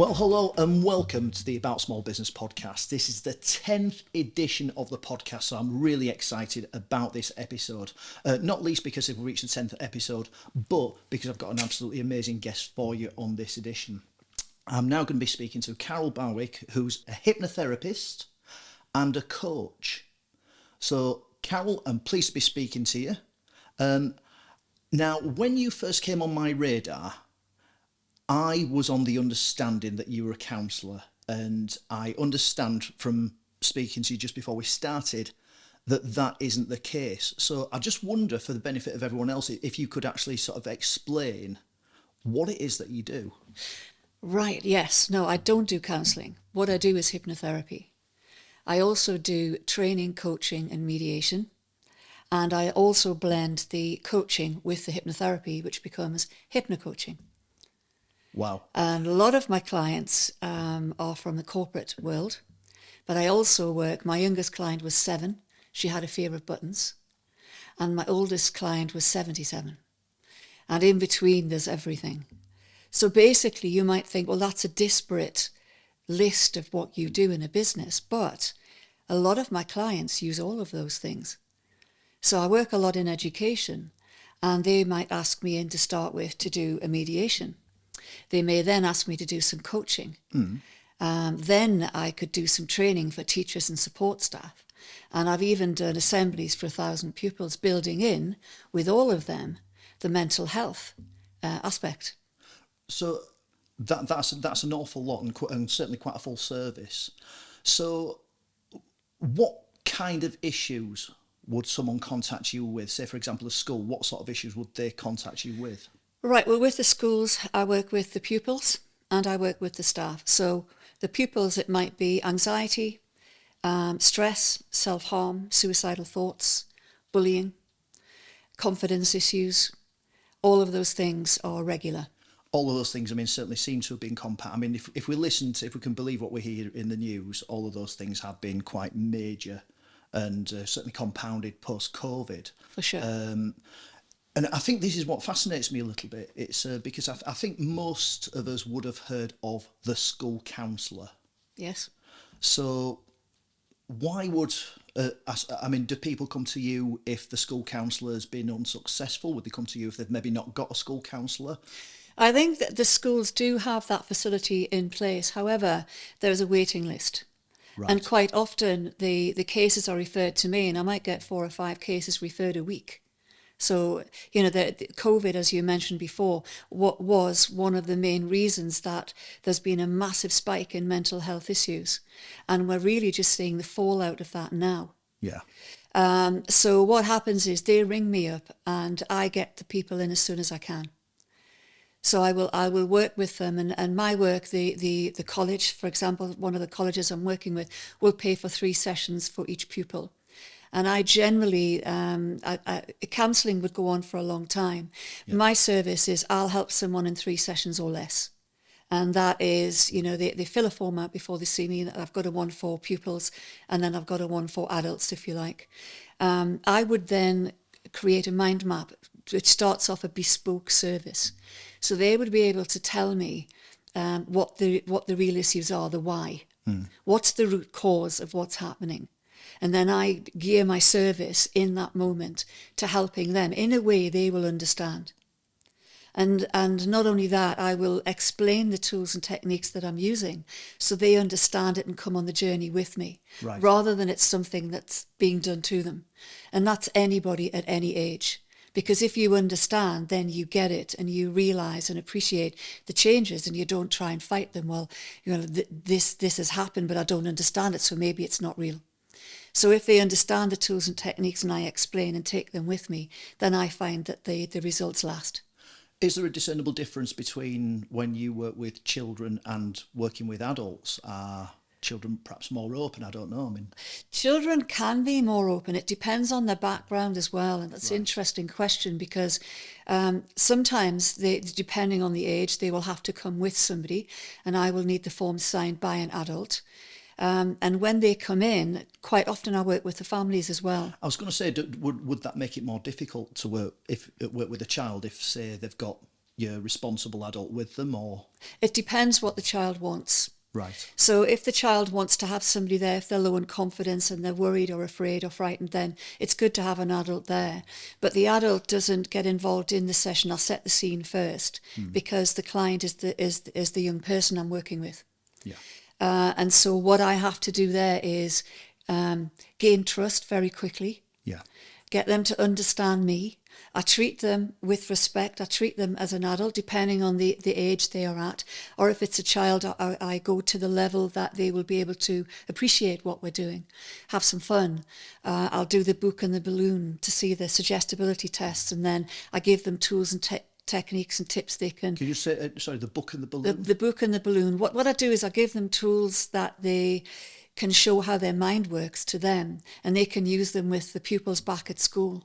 Well, hello and welcome to the About Small Business podcast. This is the 10th edition of the podcast, so I'm really excited about this episode. Not least because we've reached the 10th episode, but because I've got an absolutely amazing guest for you on this edition. I'm now going to be speaking to Carol Barwick, who's a hypnotherapist and a coach. So, Carol, I'm pleased to be speaking to you. Now, when you first came on my radar, I was on the understanding that you were a counsellor, and I understand from speaking to you just before we started that that isn't the case. So I just wonder, for the benefit of everyone else, if you could actually sort of explain what it is that you do. Right, yes. No, I don't do counselling. What I do is hypnotherapy. I also do training, coaching and mediation. And I also blend the coaching with the hypnotherapy, which becomes hypnocoaching. Wow. And a lot of my clients are from the corporate world, but I also work, my youngest client was 7, she had a fear of buttons, and my oldest client was 77. And in between there's everything. So basically you might think, well, that's a disparate list of what you do in a business, but a lot of my clients use all of those things. So I work a lot in education, and they might ask me in to start with to do a mediation. They may then ask me to do some coaching. Then I could do some training for teachers and support staff. And I've even done assemblies for 1,000 pupils, building in, with all of them, the mental health aspect. So that's an awful lot, and certainly quite a full service. So what kind of issues would someone contact you with? Say, for example, a school, what sort of issues would they contact you with? Right, well, with the schools, I work with the pupils and I work with the staff. So the pupils, it might be anxiety, stress, self-harm, suicidal thoughts, bullying, confidence issues. All of those things are regular. All of those things, I mean, certainly seem to have been I mean, if we can believe what we hear in the news, all of those things have been quite major and certainly compounded post-COVID. For sure. And I think this is what fascinates me a little bit. It's because I think most of us would have heard of the school counsellor. Yes. So why would, do people come to you if the school counsellor has been unsuccessful? Would they come to you if they've maybe not got a school counsellor? I think that the schools do have that facility in place. However, there's a waiting list. Right. And quite often the cases are referred to me, and I might get 4 or 5 cases referred a week. So, the COVID, as you mentioned before, what was one of the main reasons that there's been a massive spike in mental health issues. And we're really just seeing the fallout of that now. Yeah. So what happens is they ring me up and I get the people in as soon as I can. So I will work with them, and my work, the college, for example, one of the colleges I'm working with, will pay for 3 sessions for each pupil. And I generally, counselling would go on for a long time. Yeah. My service is I'll help someone in 3 sessions or less. And that is, they fill a form out before they see me. I've got a one for pupils, and then I've got a one for adults, if you like. I would then create a mind map, which starts off a bespoke service. So they would be able to tell me what the real issues are, the why. What's the root cause of what's happening? And then I gear my service in that moment to helping them in a way they will understand. And not only that, I will explain the tools and techniques that I'm using so they understand it and come on the journey with me, right, rather than it's something that's being done to them. And that's anybody at any age. Because if you understand, then you get it and you realise and appreciate the changes, and you don't try and fight them. Well, this has happened, but I don't understand it, so maybe it's not real. So if they understand the tools and techniques and I explain and take them with me, then I find that the results last. Is there a discernible difference between when you work with children and working with adults? Are children perhaps more open? I don't know. Children can be more open. It depends on their background as well. And that's right. An interesting question, because sometimes, depending on the age, they will have to come with somebody, and I will need the form signed by an adult. And when they come in, quite often I work with the families as well. I was going to say, would that make it more difficult to work with a child if, say, they've got your responsible adult with them, or? It depends what the child wants. Right. So if the child wants to have somebody there, if they're low in confidence and they're worried or afraid or frightened, then it's good to have an adult there. But the adult doesn't get involved in the session. I'll set the scene first because the client is the young person I'm working with. Yeah. And so what I have to do there is gain trust very quickly. Yeah. Get them to understand me. I treat them with respect. I treat them as an adult, depending on the age they are at. Or if it's a child, I go to the level that they will be able to appreciate what we're doing, have some fun. I'll do the book and the balloon to see the suggestibility tests, and then I give them tools and techniques and tips they can... Can you say, sorry, the book and the balloon? The book and the balloon. What I do is I give them tools that they can show how their mind works to them, and they can use them with the pupils back at school.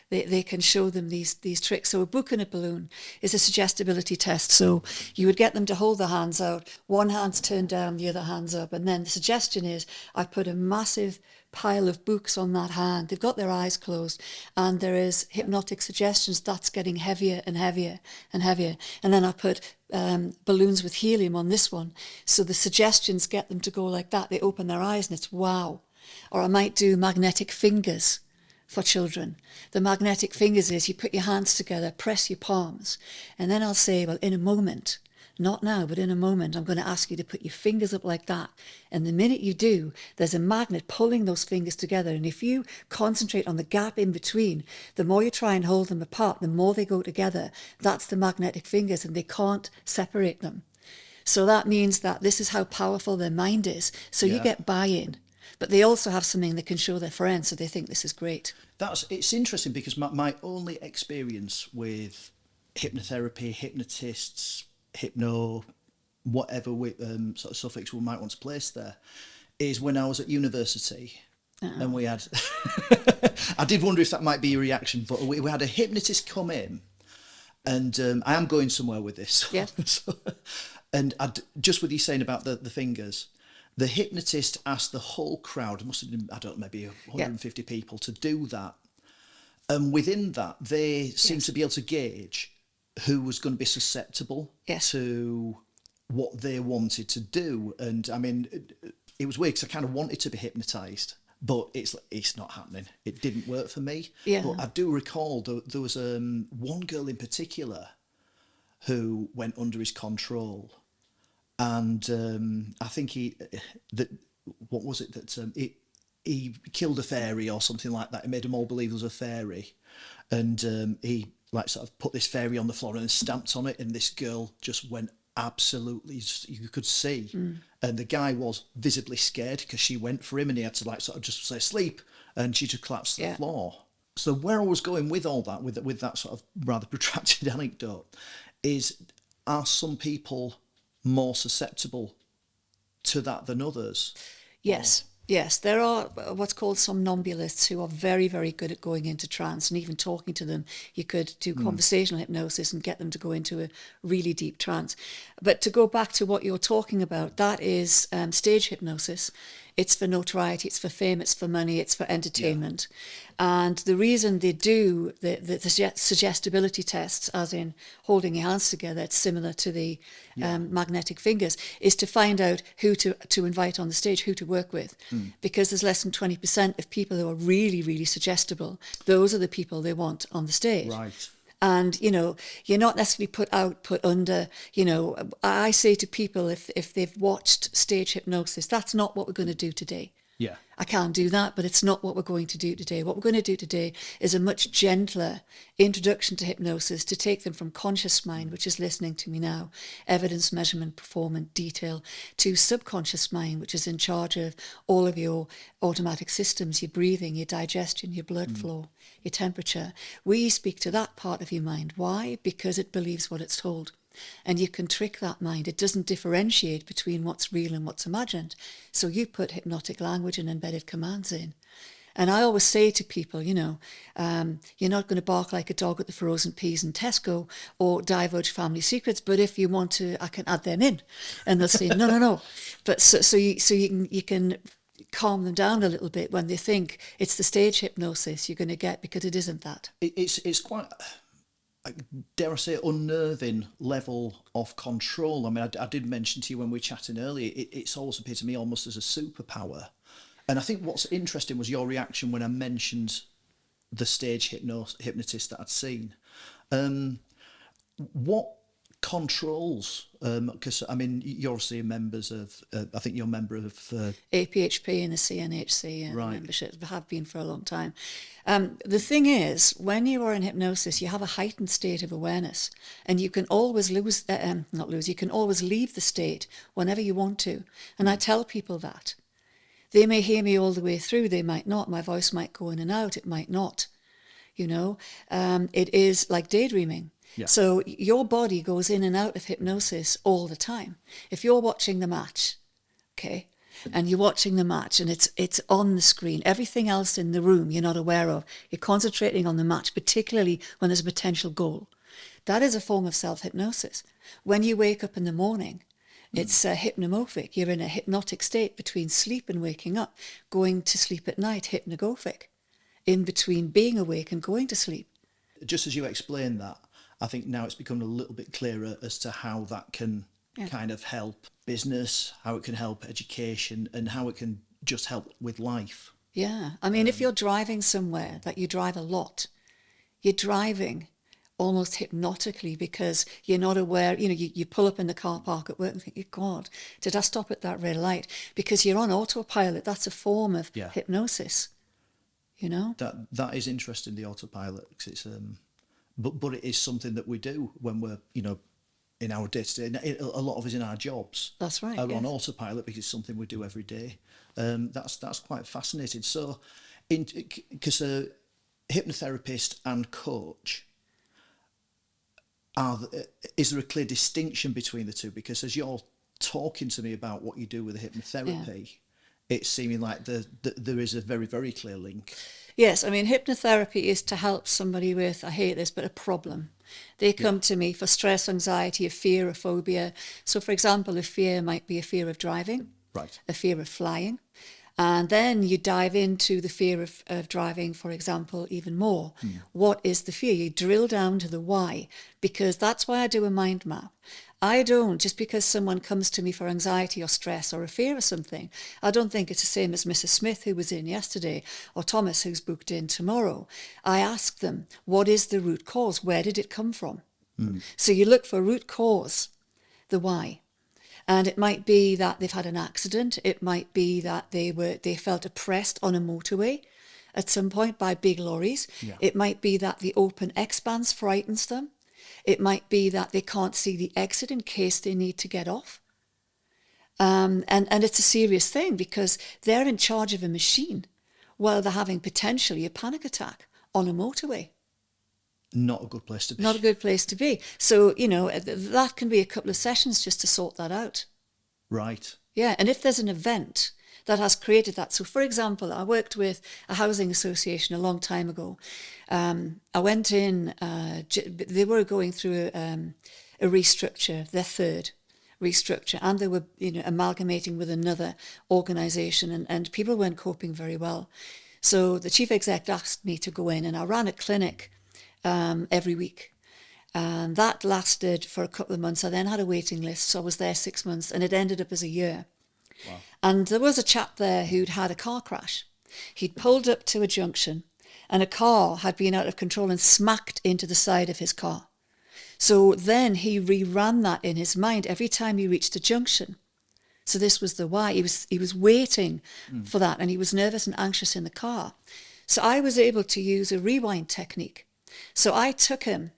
They can show them these tricks. So a book and a balloon is a suggestibility test. So you would get them to hold their hands out, one hand's turned down, the other hand's up, and then the suggestion is I put a massive pile of books on that hand. They've got their eyes closed, and there is hypnotic suggestions that's getting heavier and heavier and heavier. And then I put balloons with helium on this one. So the suggestions get them to go like that. They open their eyes and it's wow. Or I might do magnetic fingers for children. The magnetic fingers is you put your hands together, press your palms, and then I'll say, well, in a moment, not now, but in a moment, I'm going to ask you to put your fingers up like that. And the minute you do, there's a magnet pulling those fingers together. And if you concentrate on the gap in between, the more you try and hold them apart, the more they go together. That's the magnetic fingers, and they can't separate them. So that means that this is how powerful their mind is. So you get buy-in. But they also have something they can show their friends, so they think this is great. It's interesting because my only experience with hypnotherapy, hypnotists, hypno, whatever sort of suffix we might want to place there, is when I was at university. And we had, I did wonder if that might be a reaction, but we had a hypnotist come in, and I am going somewhere with this. Yeah. And just with you saying about the fingers, the hypnotist asked the whole crowd, must have been, I don't know, maybe 150 people, to do that. And within that, they seemed to be able to gauge who was going to be susceptible to what they wanted to do. And I mean, it was weird because I kind of wanted to be hypnotised, but it's not happening. It didn't work for me. Yeah. But I do recall there was one girl in particular who went under his control. And I think he killed a fairy or something like that. He made them all believe there was a fairy, and he like sort of put this fairy on the floor and stamped on it, and this girl just went absolutely, you could see, and the guy was visibly scared because she went for him, and he had to like sort of just say sleep, and she just collapsed to the floor. So where I was going with all that, with that sort of rather protracted anecdote, is are some people more susceptible to that than others? Yes. Yes, there are what's called somnambulists who are very, very good at going into trance, and even talking to them, you could do conversational hypnosis and get them to go into a really deep trance. But to go back to what you're talking about, that is stage hypnosis. It's for notoriety, it's for fame, it's for money, it's for entertainment. And the reason they do the suggestibility tests, as in holding your hands together, it's similar to the magnetic fingers, is to find out who to invite on the stage, who to work with. Because there's less than 20% of people who are really, really suggestible. Those are the people they want on the stage. Right. And, you know, you're not necessarily put under, you know, I say to people, if they've watched stage hypnosis, that's not what we're going to do today. Yeah. I can't do that, but it's not what we're going to do today. What we're going to do today is a much gentler introduction to hypnosis to take them from conscious mind, which is listening to me now, evidence, measurement, performance, detail, to subconscious mind, which is in charge of all of your automatic systems, your breathing, your digestion, your blood flow, your temperature. We speak to that part of your mind. Why? Because it believes what it's told. And you can trick that mind. It doesn't differentiate between what's real and what's imagined. So you put hypnotic language and embedded commands in. And I always say to people, you know, you're not going to bark like a dog at the frozen peas in Tesco or divulge family secrets, but if you want to, I can add them in. And they'll say, no. But so you can calm them down a little bit when they think it's the stage hypnosis you're going to get, because it isn't that. It's quite... dare I say, unnerving level of control. I mean, I did mention to you when we were chatting earlier, it's always appeared to me almost as a superpower. And I think what's interesting was your reaction when I mentioned the stage hypnotist that I'd seen. What controls? Because I mean, you're obviously members of. I think you're a member of. APHP and the CNHC Right. membership have been for a long time. The thing is, when you are in hypnosis, you have a heightened state of awareness, and you can always you can always leave the state whenever you want to. And I tell people that. They may hear me all the way through, they might not. My voice might go in and out, it might not. It is like daydreaming. Yeah. So your body goes in and out of hypnosis all the time. If you're watching the match, okay, and you're watching the match and it's on the screen, everything else in the room you're not aware of, you're concentrating on the match, particularly when there's a potential goal. That is a form of self-hypnosis. When you wake up in the morning, it's hypnomorphic. You're in a hypnotic state between sleep and waking up. Going to sleep at night, hypnagogic. In between being awake and going to sleep. Just as you explained that, I think now it's become a little bit clearer as to how that can kind of help business, how it can help education, and how it can just help with life. Yeah. I mean, if you're driving somewhere that you drive a lot, you're driving almost hypnotically because you're not aware, you pull up in the car park at work and think, God, did I stop at that red light? Because you're on autopilot. That's a form of hypnosis, That is interesting, the autopilot, because it's, but it is something that we do when we're, in our day-to-day, a lot of us in our jobs. That's right. Are on autopilot because it's something we do every day. That's quite fascinating. So, because a hypnotherapist and coach, is there a clear distinction between the two? Because as you're talking to me about what you do with the hypnotherapy, it's seeming like there is a very, very clear link. Yes, I mean, hypnotherapy is to help somebody with, I hate this, but a problem. They come to me for stress, anxiety, a fear, a phobia. So, for example, a fear might be a fear of driving, right, a fear of flying. And then you dive into the fear of driving, for example, even more. What is the fear? You drill down to the why, because that's why I do a mind map. I don't, just because someone comes to me for anxiety or stress or a fear of something, I don't think it's the same as Mrs. Smith, who was in yesterday, or Thomas, who's booked in tomorrow. I ask them, what is the root cause? Where did it come from? So you look for root cause, the why. And it might be that they've had an accident. It might be that they felt oppressed on a motorway at some point by big lorries. Yeah. It might be that the open expanse frightens them. It might be that they can't see the exit in case they need to get off. And it's a serious thing because they're in charge of a machine while they're having potentially a panic attack on a motorway. Not a good place to be. Not a good place to be. So, that can be a couple of sessions just to sort that out. Right. Yeah, and if there's an event that has created that. So, for example, I worked with a housing association a long time ago. I went in, they were going through a restructure, their third restructure, and they were amalgamating with another organisation, and people weren't coping very well. So the chief exec asked me to go in, and I ran a clinic every week. And that lasted for a couple of months. I then had a waiting list, so I was there 6 months, and it ended up as a year. Wow. And there was a chap there who'd had a car crash. He'd pulled up to a junction, and a car had been out of control and smacked into the side of his car. So then he reran that in his mind every time he reached a junction. So this was the why. He was waiting for that, and he was nervous and anxious in the car. So I was able to use a rewind technique. So I took him,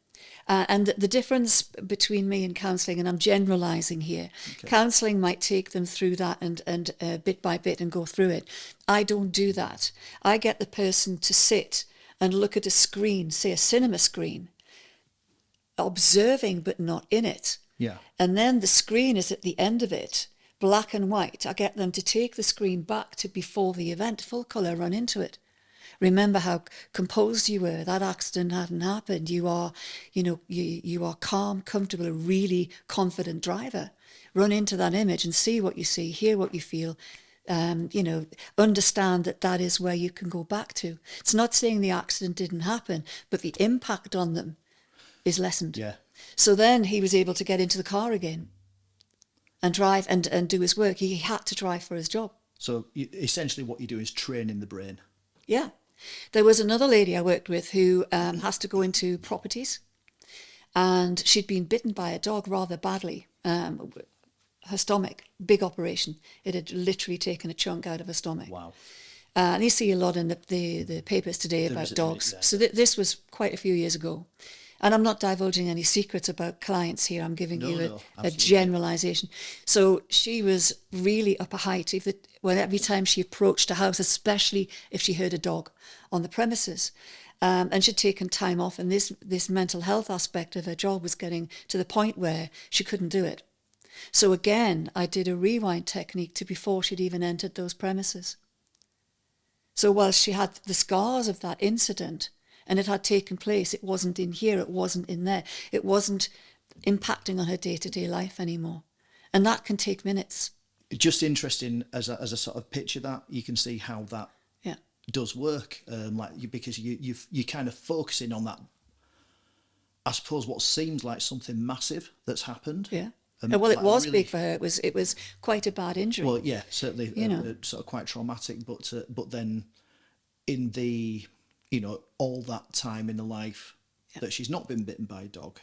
and the difference between me and counselling, and I'm generalising here, counselling might take them through that and bit by bit and go through it. I don't do that. I get the person to sit and look at a screen, say a cinema screen, observing but not in it. Yeah. And then the screen is at the end of it, black and white. I get them to take the screen back to before the event, full colour, run into it. Remember how composed you were. That accident hadn't happened. You are, you are calm, comfortable, a really confident driver. Run into that image and see what you see, hear what you feel. Understand that is where you can go back to. It's not saying the accident didn't happen, but the impact on them is lessened. Yeah. So then he was able to get into the car again and drive and do his work. He had to drive for his job. So essentially what you do is training the brain. Yeah. There was another lady I worked with who has to go into properties, and she'd been bitten by a dog rather badly. Her stomach, big operation. It had literally taken a chunk out of her stomach. Wow. And you see a lot in the papers today about dogs. So this was quite a few years ago. And I'm not divulging any secrets about clients here. I'm giving you a generalization. So she was really up a height. Every time she approached a house, especially if she heard a dog on the premises, and she'd taken time off, and this mental health aspect of her job was getting to the point where she couldn't do it. So again, I did a rewind technique to before she'd even entered those premises. So whilst she had the scars of that incident, and it had taken place, it wasn't in here, it wasn't in there, it wasn't impacting on her day-to-day life anymore. And that can take minutes. Just interesting as a sort of picture that, you can see how that does work, because you're kind of focusing on that, I suppose, what seems like something massive that's happened. Yeah. Well, it was really big for her. It was quite a bad injury. Well, yeah, certainly, sort of quite traumatic. But then, in the, all that time in the life that she's not been bitten by a dog,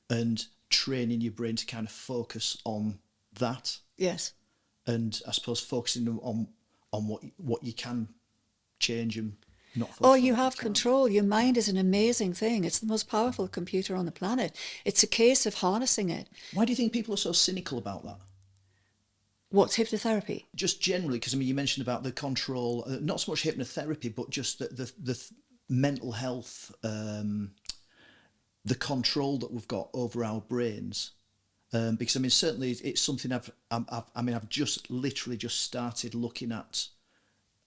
and training your brain to kind of focus on that. Yes. And I suppose focusing on what you can change and not focus on. You have control. Your mind is an amazing thing. It's the most powerful computer on the planet. It's a case of harnessing it. Why do you think people are so cynical about that? What's hypnotherapy? Just generally, because you mentioned about the control, not so much hypnotherapy, but just the mental health, the control that we've got over our brains. Because certainly it's something I've just literally started looking at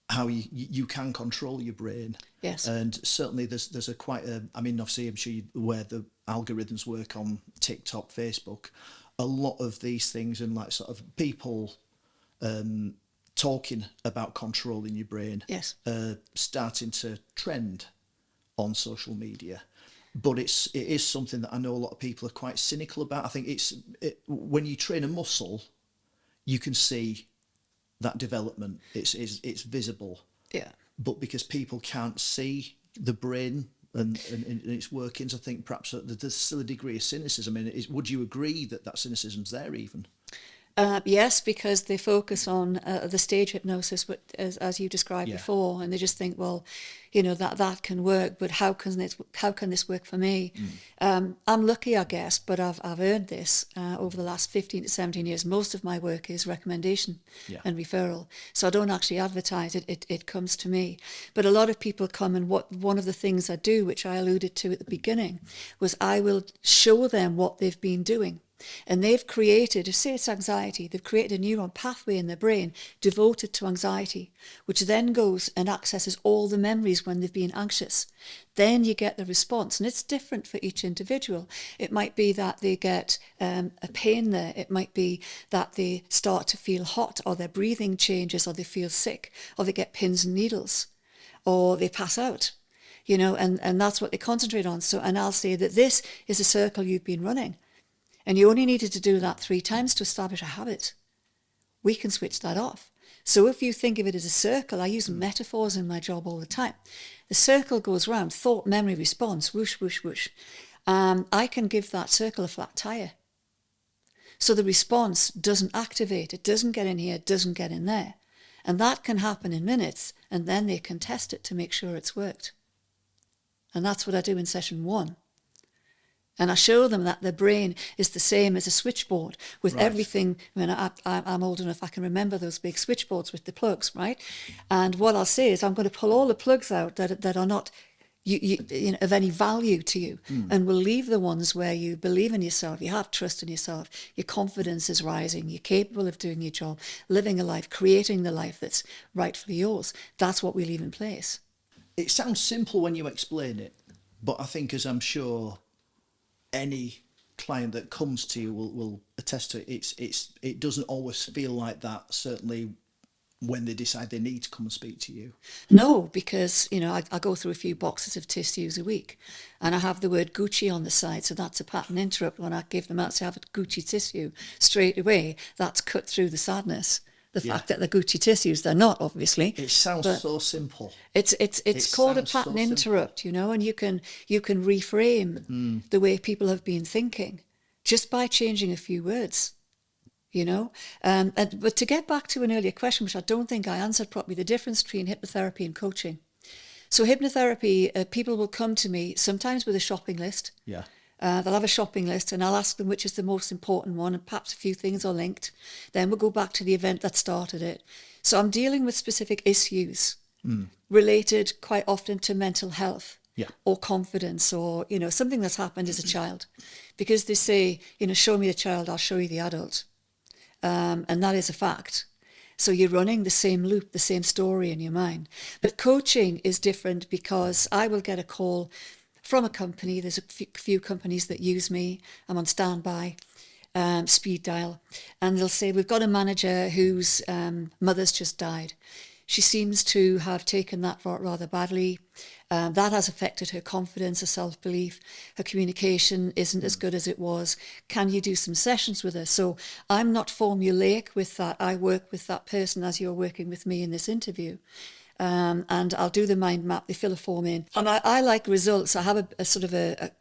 how you can control your brain. Yes. And certainly there's a quite a, obviously I'm sure you're aware the algorithms work on TikTok, Facebook, a lot of these things, and like sort of people talking about controlling your brain. Yes. Starting to trend on social media. But it is something that I know a lot of people are quite cynical about. I think when you train a muscle, you can see that development. It's visible. Yeah. But because people can't see the brain and its workings, I think perhaps there's still a degree of cynicism. Would you agree that cynicism's there even? Yes, because they focus on the stage hypnosis, as you described before, and they just think, well, that can work, but how can this work for me? I'm lucky, I guess, but I've earned this over the last 15 to 17 years. Most of my work is recommendation and referral, so I don't actually advertise it. It comes to me. But a lot of people come, and one of the things I do, which I alluded to at the beginning, was I will show them what they've been doing. And they've created, say it's anxiety, they've created a neuron pathway in their brain devoted to anxiety, which then goes and accesses all the memories when they've been anxious. Then you get the response, and it's different for each individual. It might be that they get a pain there. It might be that they start to feel hot, or their breathing changes, or they feel sick, or they get pins and needles, or they pass out. And that's what they concentrate on. And I'll say that this is a circle you've been running. And you only needed to do that 3 times to establish a habit. We can switch that off. So if you think of it as a circle, I use metaphors in my job all the time. The circle goes round, thought, memory, response, whoosh, whoosh, whoosh. I can give that circle a flat tire. So the response doesn't activate, it doesn't get in here, it doesn't get in there. And that can happen in minutes, and then they can test it to make sure it's worked. And that's what I do in session 1. And I show them that their brain is the same as a switchboard with everything. I'm old enough, I can remember those big switchboards with the plugs, right? And what I'll say is I'm going to pull all the plugs out that are not of any value to you. And we'll leave the ones where you believe in yourself, you have trust in yourself, your confidence is rising, you're capable of doing your job, living a life, creating the life that's rightfully yours. That's what we leave in place. It sounds simple when you explain it, but I think, as I'm sure any client that comes to you will attest to it, it doesn't always feel like that, certainly when they decide they need to come and speak to you? No, because, I go through a few boxes of tissues a week, and I have the word Gucci on the side, so that's a pattern interrupt. When I give them out to have a Gucci tissue, straight away, that's cut through the sadness. The fact that they're Gucci tissues, they're not, obviously. It sounds so simple. It's called a pattern interrupt, and you can reframe the way people have been thinking just by changing a few words. But to get back to an earlier question, which I don't think I answered properly, the difference between hypnotherapy and coaching. So hypnotherapy, people will come to me sometimes with a shopping list. Yeah. They'll have a shopping list, and I'll ask them which is the most important one, and perhaps a few things are linked. Then we'll go back to the event that started it. So I'm dealing with specific issues related quite often to mental health. Yeah. Or confidence, or something that's happened as a child, because they say, show me the child, I'll show you the adult. And that is a fact. So you're running the same loop, the same story in your mind. But coaching is different, because I will get a call from a company. There's a few companies that use me. I'm on standby, speed dial. And they'll say, we've got a manager whose mother's just died. She seems to have taken that rather badly. That has affected her confidence, her self-belief. Her communication isn't as good as it was. Can you do some sessions with her? So I'm not formulaic with that. I work with that person as you're working with me in this interview. And I'll do the mind map. They fill a form in. And I like results. I have a sort of a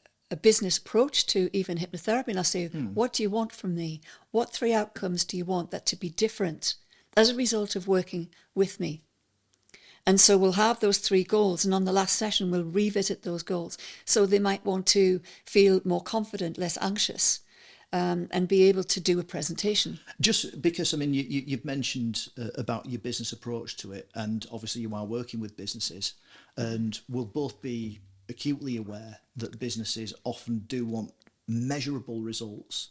business approach to even hypnotherapy. And I say, what do you want from me? What 3 outcomes do you want that to be different as a result of working with me? And so we'll have those 3 goals, and on the last session we'll revisit those goals. So they might want to feel more confident, less anxious, and be able to do a presentation. Just because, you've mentioned about your business approach to it, and obviously you are working with businesses, and we'll both be acutely aware that businesses often do want measurable results.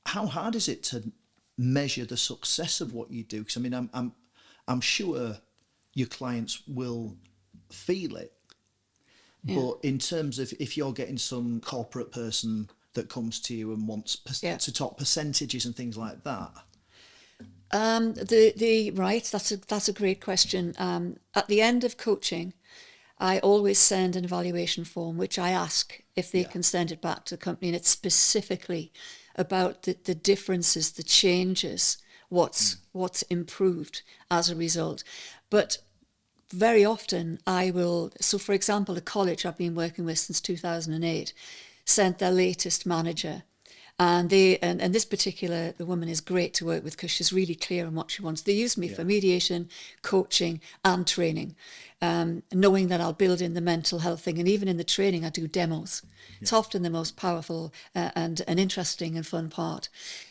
How hard is it to measure the success of what you do? Because I'm sure your clients will feel it, but in terms of if you're getting some corporate person that comes to you and wants to talk percentages and things like that. That's a great question. At the end of coaching, I always send an evaluation form, which I ask if they can send it back to the company, and it's specifically about the differences, the changes, what's improved as a result. But very often I will, so for example, a college I've been working with since 2008 sent their latest manager, and this particular, the woman is great to work with because she's really clear on what she wants. They use me for mediation, coaching and training, knowing that I'll build in the mental health thing, and even in the training I do demos. It's often the most powerful and an interesting and fun part.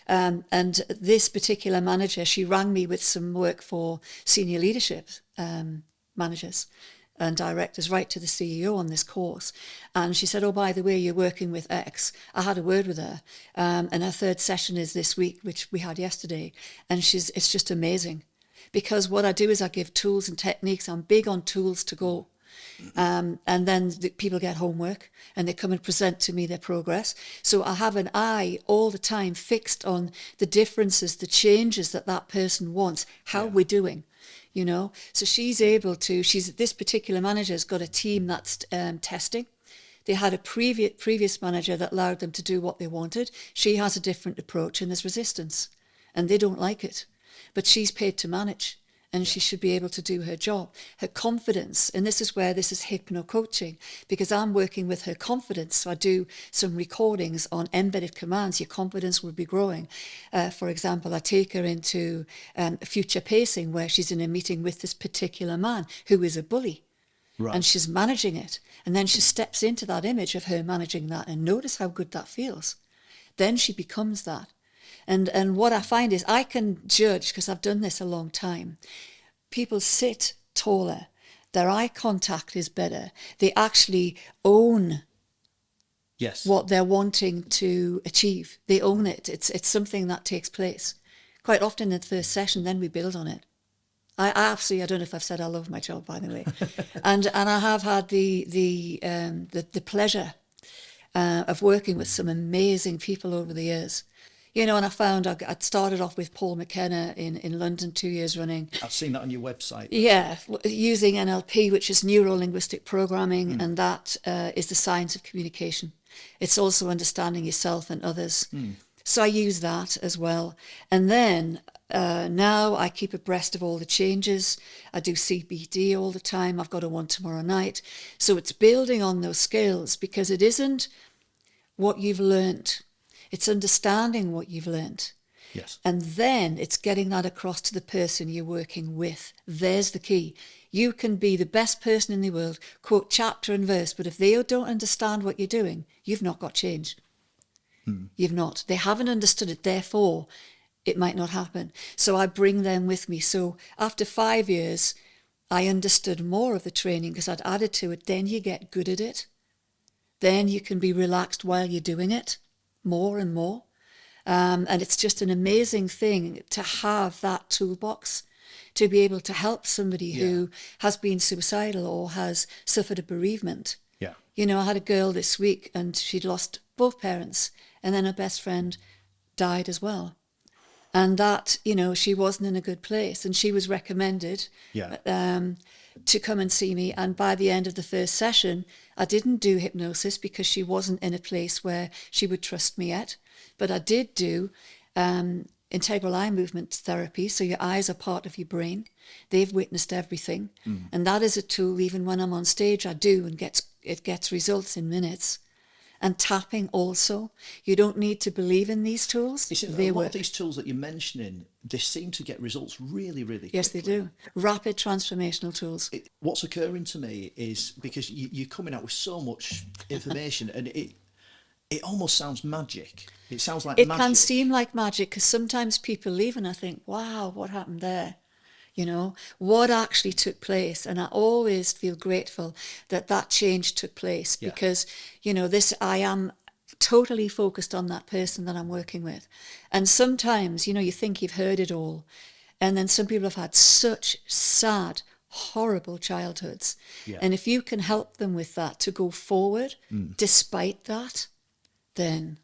And this particular manager, she rang me with some work for senior leadership managers and directors, right to the CEO on this course. And she said, oh, by the way, you're working with X. I had a word with her, and her 3rd session is this week, which we had yesterday. And it's just amazing, because what I do is I give tools and techniques. I'm big on tools to go. And then people get homework and they come and present to me their progress. So I have an eye all the time fixed on the differences, the changes that person wants, how we're doing. So she's able to, this particular manager's got a team that's testing. They had a previous manager that allowed them to do what they wanted. She has a different approach, and there's resistance, and they don't like it. But she's paid to manage, and she should be able to do her job. Her confidence, and this is where this is hypno-coaching, because I'm working with her confidence. So I do some recordings on embedded commands. Your confidence will be growing. For example, I take her into future pacing, where she's in a meeting with this particular man who is a bully. Right. And she's managing it. And then she steps into that image of her managing that, and notice how good that feels. Then she becomes that. And what I find is I can judge, because I've done this a long time, people sit taller, their eye contact is better, they actually own what they're wanting to achieve. They own it. It's something that takes place. Quite often in the first session, then we build on it. I don't know if I've said I love my job, by the way. and I have had the pleasure of working with some amazing people over the years. And I found I'd started off with Paul McKenna in London 2 years running. I've seen that on your website. Yeah, using NLP, which is neuro-linguistic programming, and that is the science of communication. It's also understanding yourself and others. So I use that as well. And then now I keep abreast of all the changes. I do CBD all the time. I've got a one tomorrow night. So it's building on those skills, because it isn't what you've learnt. It's understanding what you've learnt. Yes. And then it's getting that across to the person you're working with. There's the key. You can be the best person in the world, quote chapter and verse, but if they don't understand what you're doing, you've not got change. You've not. They haven't understood it, therefore it might not happen. So I bring them with me. So after 5 years, I understood more of the training because I'd added to it. Then you get good at it. Then you can be relaxed while you're doing it more and more. And it's just an amazing thing to have that toolbox to be able to help somebody who has been suicidal or has suffered a bereavement. Yeah. I had a girl this week and she'd lost both parents, and then her best friend died as well. And that, she wasn't in a good place, and she was recommended to come and see me. And by the end of the first session, I didn't do hypnosis because she wasn't in a place where she would trust me yet. But I did do integral eye movement therapy. So your eyes are part of your brain. They've witnessed everything. And that is a tool, even when I'm on stage, I do, and it gets results in minutes. And tapping also. You don't need to believe in these tools. A lot of these tools that you're mentioning, they seem to get results really, really quickly. Yes, they do. Rapid transformational tools. What's occurring to me is, because you're coming out with so much information, and it almost sounds magic. It sounds like magic. It can seem like magic, because sometimes people leave and I think, wow, what happened there? What actually took place. And I always feel grateful that change took place, because, I am totally focused on that person that I'm working with. And sometimes, you think you've heard it all. And then some people have had such sad, horrible childhoods. Yeah. And if you can help them with that to go forward, despite that, then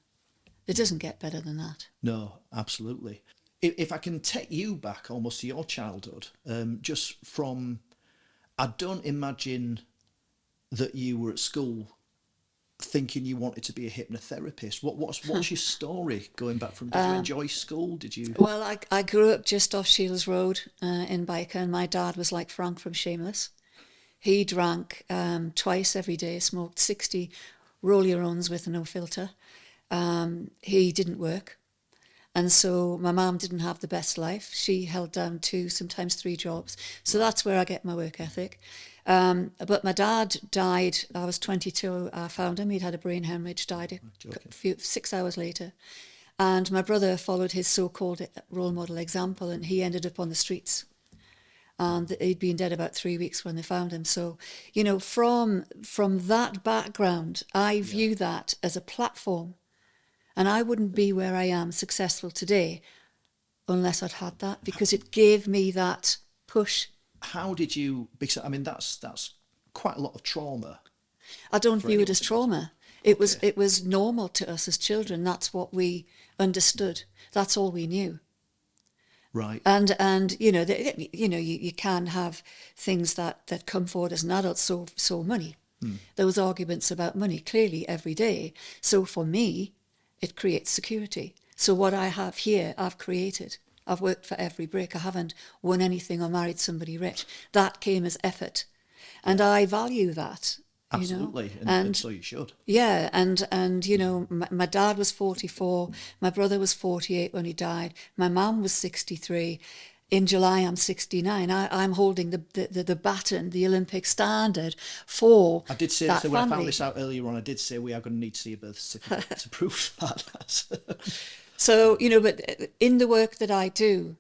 it doesn't get better than that. No, absolutely. If I can take you back almost to your childhood, just from, I don't imagine that you were at school thinking you wanted to be a hypnotherapist. What's your story going back from? Did you enjoy school? Did you? Well, I grew up just off Shields Road in Byker, and my dad was like Frank from Shameless. He drank twice every day, smoked 60 roll-your-owns with no filter. He didn't work. And so my mum didn't have the best life. She held down 2, sometimes 3 jobs. So that's where I get my work ethic. But my dad died, I was 22, I found him. He'd had a brain hemorrhage, died 6 hours later. And my brother followed his so-called role model example, and he ended up on the streets. And he'd been dead about 3 weeks when they found him. So, from that background, I view that as a platform. And I wouldn't be where I am successful today unless I'd had that, because it gave me that push. How did you, because that's quite a lot of trauma. I don't view it as trauma. It was normal to us as children. That's what we understood. That's all we knew. Right. And you can have things that come forward as an adult. So money. Those arguments about money clearly every day. So for me, it creates security. So what I have here, I've created. I've worked for every brick. I haven't won anything or married somebody rich. That came as effort. And I value that. Absolutely. And so you should. Yeah. And my dad was 44. My brother was 48 when he died. My mum was 63. In July, I'm 69. I'm holding the baton, the Olympic standard for I did say, that so when family. I found this out earlier on, I did say we are going to need to see a birth certificate to prove that. So, but in the work that I do,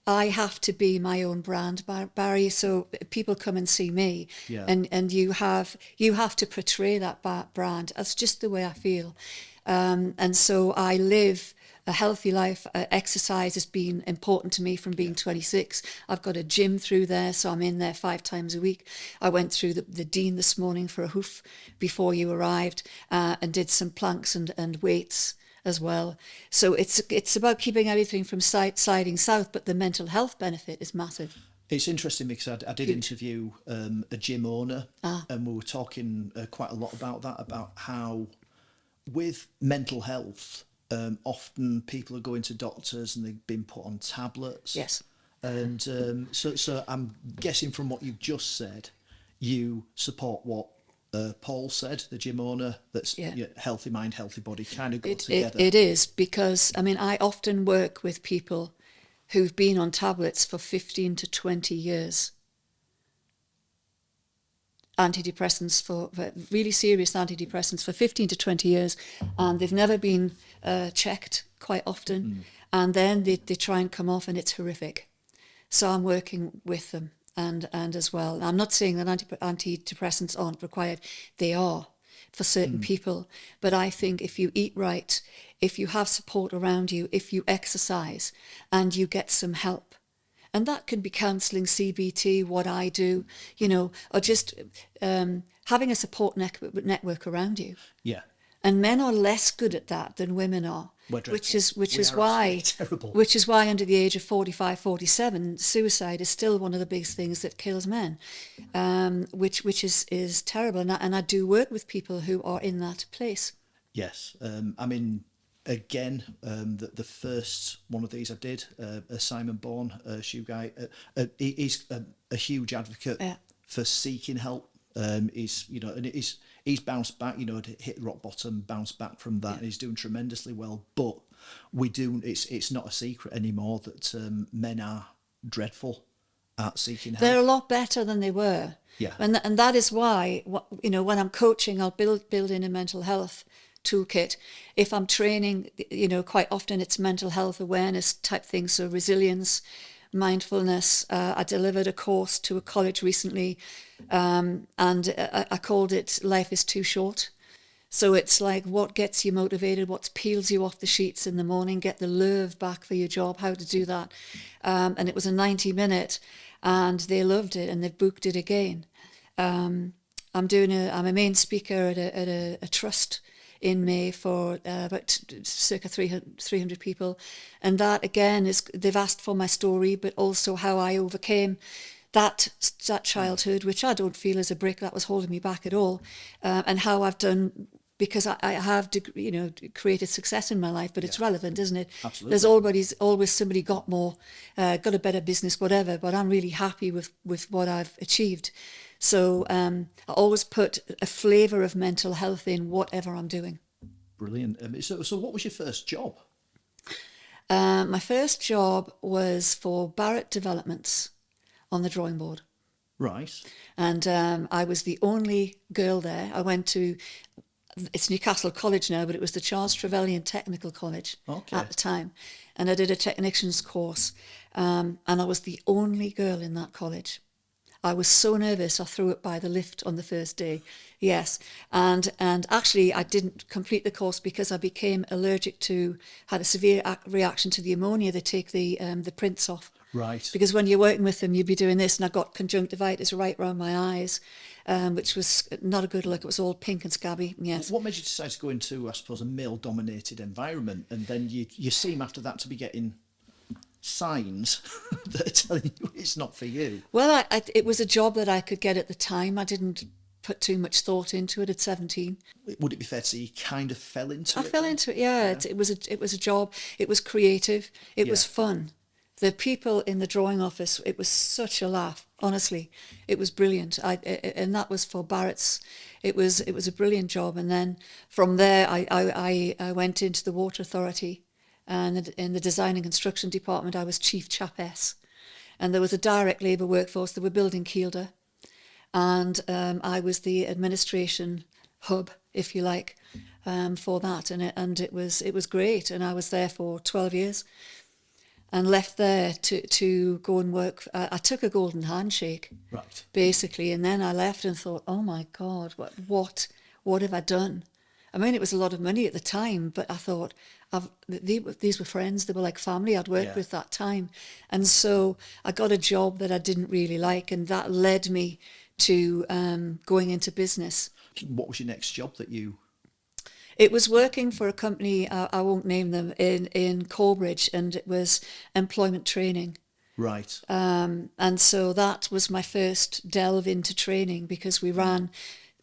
I have to be my own brand, Barry. So people come and see me, and you have to portray that brand. That's just the way I feel. And so I live a healthy life. Exercise has been important to me from being 26. I've got a gym through there, so I'm in there 5 times a week. I went through the Dean this morning for a hoof before you arrived, and did some planks and weights. as well. So it's about keeping everything from sliding south, but the mental health benefit is massive. It's interesting because I did Huge. interview a gym owner, Ah, and we were talking quite a lot about that, about how with mental health, often people are going to doctors and they've been put on tablets. yes. And so I'm guessing from what you've just said, you support what Paul said, the gym owner, that's Yeah. healthy mind, healthy body kind of go It, together. it is because, I mean, I often work with people who've been on tablets for 15 to 20 years. Antidepressants for really serious antidepressants for 15 to 20 years, and they've never been checked quite often. And then they try and come off, and it's horrific. So I'm working with them and as well. I'm not saying that antidepressants aren't required. They are for certain people. But I think if you eat right, if you have support around you, if you exercise and you get some help, and that can be counselling, CBT, what I do, or just having a support network around you. Yeah. And men are less good at that than women are, We're which dreadful. is We are why absolutely terrible. which is why under the age of 45, 47, suicide is still one of the biggest things that kills men, which is terrible. And I do work with people who are in that place. Yes. I mean, again, the first one of these I did, Simon Bourne, shoe guy, he's a huge advocate Yeah. for seeking help. And he's bounced back, hit rock bottom, bounced back from that, and he's doing tremendously well. But it's not a secret anymore that men are dreadful at seeking help. They're a lot better than they were. Yeah. And that is why, when I'm coaching, I'll build in a mental health toolkit. If I'm training, quite often it's mental health awareness type things, so resilience, mindfulness. I delivered a course to a college recently, and I called it Life is Too Short. So it's like what gets you motivated, what peels you off the sheets in the morning, get the nerve back for your job, how to do that. And it was a 90-minute, and they loved it, and they've booked it again. I'm a main speaker at a trust in May for about circa 300 people. And that, again, they've asked for my story, but also how I overcame that childhood, which I don't feel is a brick that was holding me back at all, and how I've done, because I have created success in my life, but it's relevant, isn't it? Absolutely. There's always somebody got more, got a better business, whatever, but I'm really happy with what I've achieved. So I always put a flavour of mental health in whatever I'm doing. Brilliant. So what was your first job? My first job was for Barrett Developments on the drawing board. Right. And I was the only girl there. I went to, it's Newcastle College now, but it was the Charles Trevelyan Technical College at the time. And I did a technician's course. And I was the only girl in that college. I was so nervous I threw it by the lift on the first day. Yes. And actually I didn't complete the course because I became allergic had a severe reaction to the ammonia. They take the prints off. Right. Because when you're working with them, you'd be doing this, and I got conjunctivitis right around my eyes, which was not a good look. It was all pink and scabby. Yes. What made you decide to go into, I suppose, a male-dominated environment, and then you seem after that to be getting signs that are telling you it's not for you? Well, it was a job that I could get at the time. I didn't put too much thought into it at 17. Would it be fair to say you kind of fell into it? I fell into it. Yeah. It was a job. It was creative. It was fun. The people in the drawing office, it was such a laugh. Honestly, it was brilliant. And that was for Barrett's. It was a brilliant job. And then from there, I went into the Water Authority, and in the design and construction department, I was chief chapess. And there was a direct labour workforce. They were building Kielder, and I was the administration hub, if you like, for that. And it was great. And I was there for 12 years. And left there to go and work. I took a golden handshake, Right. basically, and then I left and thought, oh my God, what have I done? I mean, it was a lot of money at the time, but I thought, these were friends. They were like family I'd worked with that time. And so I got a job that I didn't really like, and that led me to going into business. What was your next job that you... It was working for a company, I won't name them, in Corbridge, and it was employment training. Right. And so that was my first delve into training, because we ran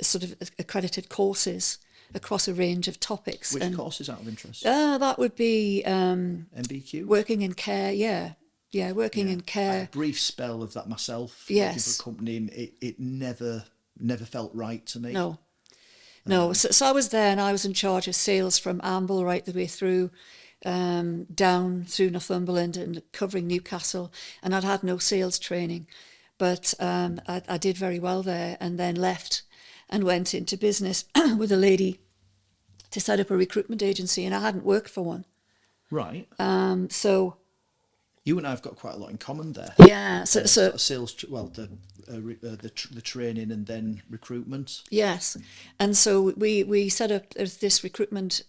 sort of accredited courses across a range of topics. Which courses, out of interest? That would be MBQ? working in care, yeah. Yeah, working in I care. had a brief spell of that myself. Yes. Working for a company, and it never felt right to me. No. So I was there, and I was in charge of sales from Amble right the way through, down through Northumberland and covering Newcastle. And I'd had no sales training, but I did very well there, and then left and went into business with a lady to set up a recruitment agency, and I hadn't worked for one. Right. So You and I have got quite a lot in common there. yeah, so Sort of sales, the training and then recruitment. yes, and so we set up this recruitment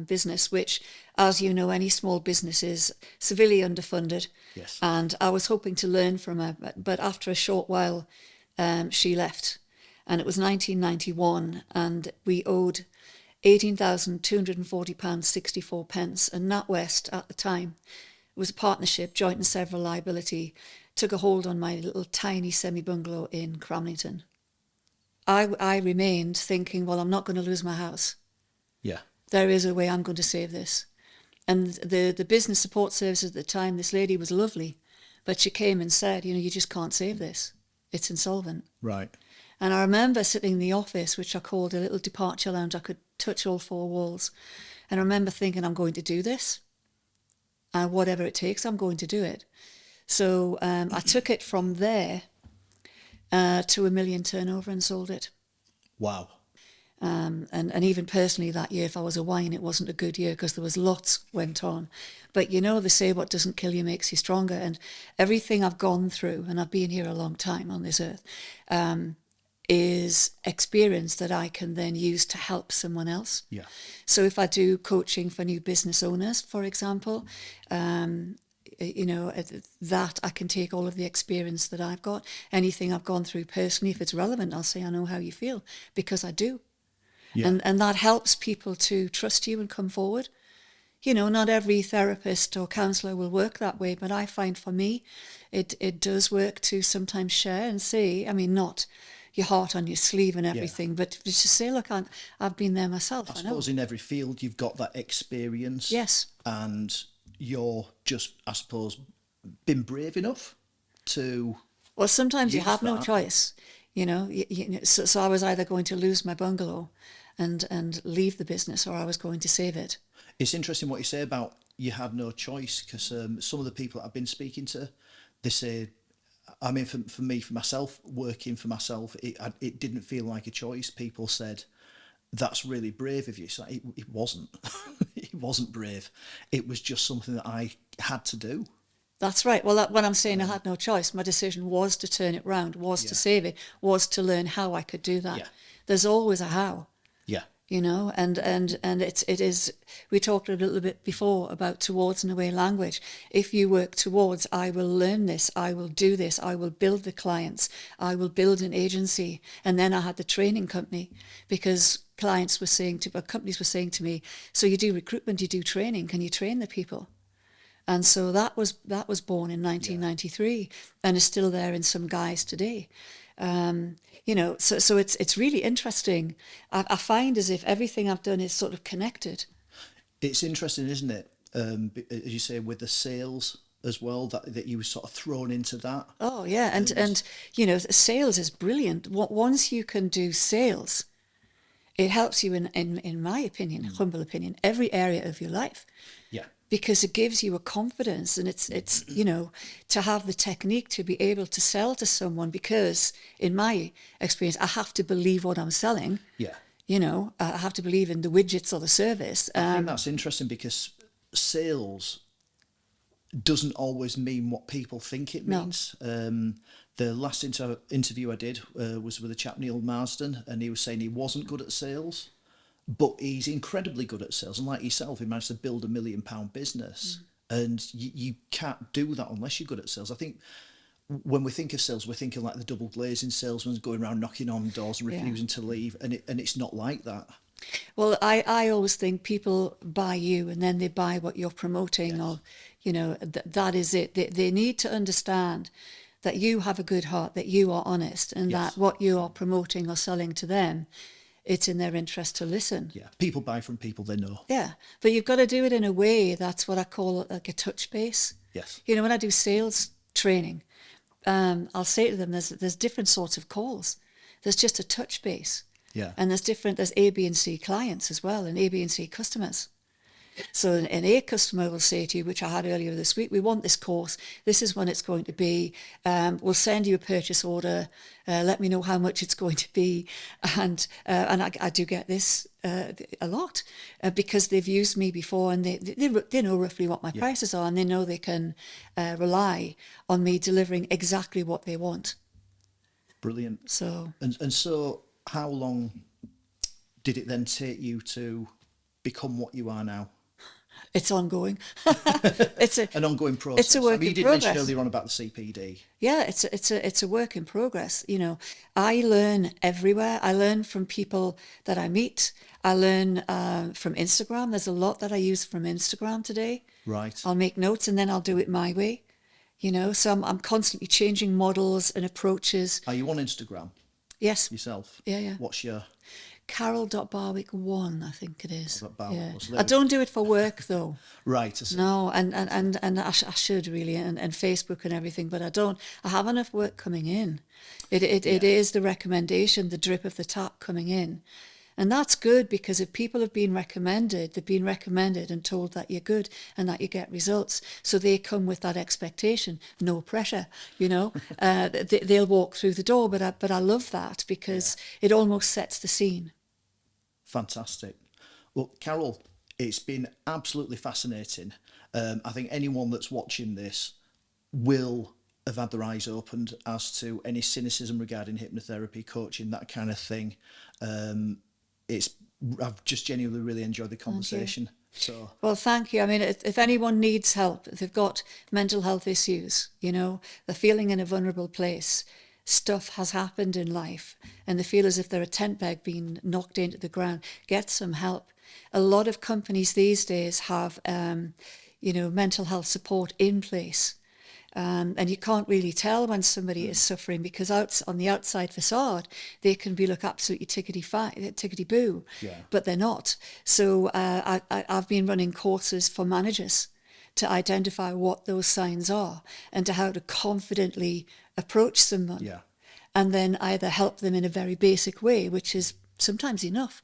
business, which, as you know, any small business is severely underfunded. Yes. And I was hoping to learn from her, but after a short while, she left, and it was 1991, and we owed £18,240.64, and NatWest at the time, it was a partnership, joint and several liability, took a hold on my little tiny semi-bungalow in Cramlington. I remained thinking, well, I'm not going to lose my house. Yeah. There is a way I'm going to save this. And the business support services at the time, this lady was lovely, but she came and said, you just can't save this. It's insolvent. Right. And I remember sitting in the office, which I called a little departure lounge. I could touch all four walls. And I remember thinking, I'm going to do this. And whatever it takes, I'm going to do it. So I took it from there to £1 million turnover and sold it. Wow. And even personally that year, if I was a wine, it wasn't a good year, because there was lots went on. But they say what doesn't kill you makes you stronger. And everything I've gone through, and I've been here a long time on this earth, is experience that I can then use to help someone else. Yeah. So if I do coaching for new business owners, for example, that I can take all of the experience that I've got, anything I've gone through personally, if it's relevant, I'll say, I know how you feel, because I do. Yeah. And that helps people to trust you and come forward. Not every therapist or counsellor will work that way, but I find for me, it does work to sometimes share and say, not your heart on your sleeve and everything, but just say, look, I've been there myself. I suppose in every field you've got that experience. Yes. And you're just, I suppose, been brave enough to... Well, sometimes you have no choice, So I was either going to lose my bungalow and leave the business, or I was going to save it. It's interesting what you say about you had no choice, because some of the people that I've been speaking to, they say, for me, for myself, working for myself, it didn't feel like a choice. People said, that's really brave of you. So it wasn't. It wasn't brave. It was just something that I had to do. That's right. Well, when I'm saying I had no choice, my decision was to turn it round, was to save it, was to learn how I could do that. Yeah. There's always a how. Yeah. And it is, we talked a little bit before about towards and away language. If you work towards, I will learn this, I will do this, I will build the clients, I will build an agency. And then I had the training company, because companies were saying to me, so you do recruitment, you do training, can you train the people? And so that was born in 1993 and is still there in some guise today. So it's really interesting. I find as if everything I've done is sort of connected. It's interesting, isn't it? As you say, with the sales as well, that you were sort of thrown into that. Oh yeah, and sales is brilliant. Once you can do sales, it helps you in my opinion, humble opinion, every area of your life. Yeah. Because it gives you a confidence, and it's to have the technique to be able to sell to someone, because in my experience, I have to believe what I'm selling. Yeah. I have to believe in the widgets or the service. I think that's interesting, because sales doesn't always mean what people think it means. No. The last interview I did was with a chap, Neil Marsden, and he was saying he wasn't good at sales. But he's incredibly good at sales. And like yourself, he managed to build £1 million business. And you can't do that unless you're good at sales. I think when we think of sales, we're thinking like the double glazing salesmen going around knocking on doors and refusing to leave. And it's not like that. Well, I always think people buy you and then they buy what you're promoting, Yes. or, that is it. They need to understand that you have a good heart, that you are honest, and Yes. that what you are promoting or selling to them, it's in their interest to listen. Yeah. People buy from people they know. Yeah, but you've got to do it in a way that's what I call like a touch base. Yes. When I do sales training, I'll say to them, there's different sorts of calls. There's just a touch base. Yeah. And there's A, B, and C clients as well, and A, B, and C customers. So an A customer will say to you, which I had earlier this week, we want this course. This is when it's going to be. We'll send you a purchase order. Let me know how much it's going to be. And I do get this a lot because they've used me before, and they know roughly what my prices are, and they know they can rely on me delivering exactly what they want. Brilliant. So And so how long did it then take you to become what you are now? it's ongoing. It's An ongoing process. It's a work you in did mention progress. earlier on about the CPD. Yeah, it's a work in progress. I learn everywhere. I learn from people that I meet. I learn from Instagram. There's a lot that I use from Instagram today. Right. I'll make notes and then I'll do it my way. So I'm constantly changing models and approaches. Are you on Instagram Yes. yourself? Yeah. What's your... Carol.Barwick 1, I think it is. Barwick Yeah. was I don't do it for work though. Right. I see. No, and I should really, and Facebook and everything, but I don't. I have enough work coming in. It is the recommendation, the drip of the tap coming in. And that's good, because if people have been recommended, they've been recommended and told that you're good and that you get results. So they come with that expectation, no pressure, they'll walk through the door. But I love that because it almost sets the scene. Fantastic. Well, Carol, it's been absolutely fascinating. I think anyone that's watching this will have had their eyes opened as to any cynicism regarding hypnotherapy, coaching, that kind of thing. I've just genuinely really enjoyed the conversation. So, well, thank you. I mean, if anyone needs help, if they've got mental health issues, they're feeling in a vulnerable place, stuff has happened in life, and they feel as if they're a tent peg being knocked into the ground, get some help. A lot of companies these days have, mental health support in place. And you can't really tell when somebody is suffering, because on the outside facade, they can look absolutely tickety-boo, but they're not. So I've been running courses for managers to identify what those signs are and to how to confidently approach someone, and then either help them in a very basic way, which is sometimes enough,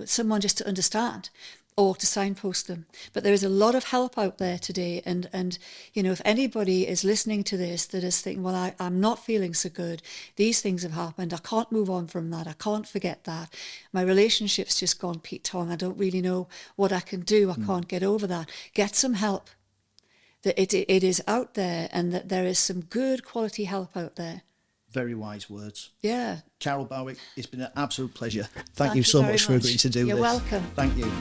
someone just to understand, or to signpost them. But there is a lot of help out there today, and if anybody is listening to this that is thinking, well, I'm not feeling so good, these things have happened, I can't move on from that, I can't forget that, my relationship's just gone Pete Tong, I don't really know what I can do, I can't get over that, get some help. That it is out there, and that there is some good quality help out there. very wise words. Yeah. Carol Barwick, it's been an absolute pleasure. Thank you so much for agreeing to do this. You're welcome. Thank you.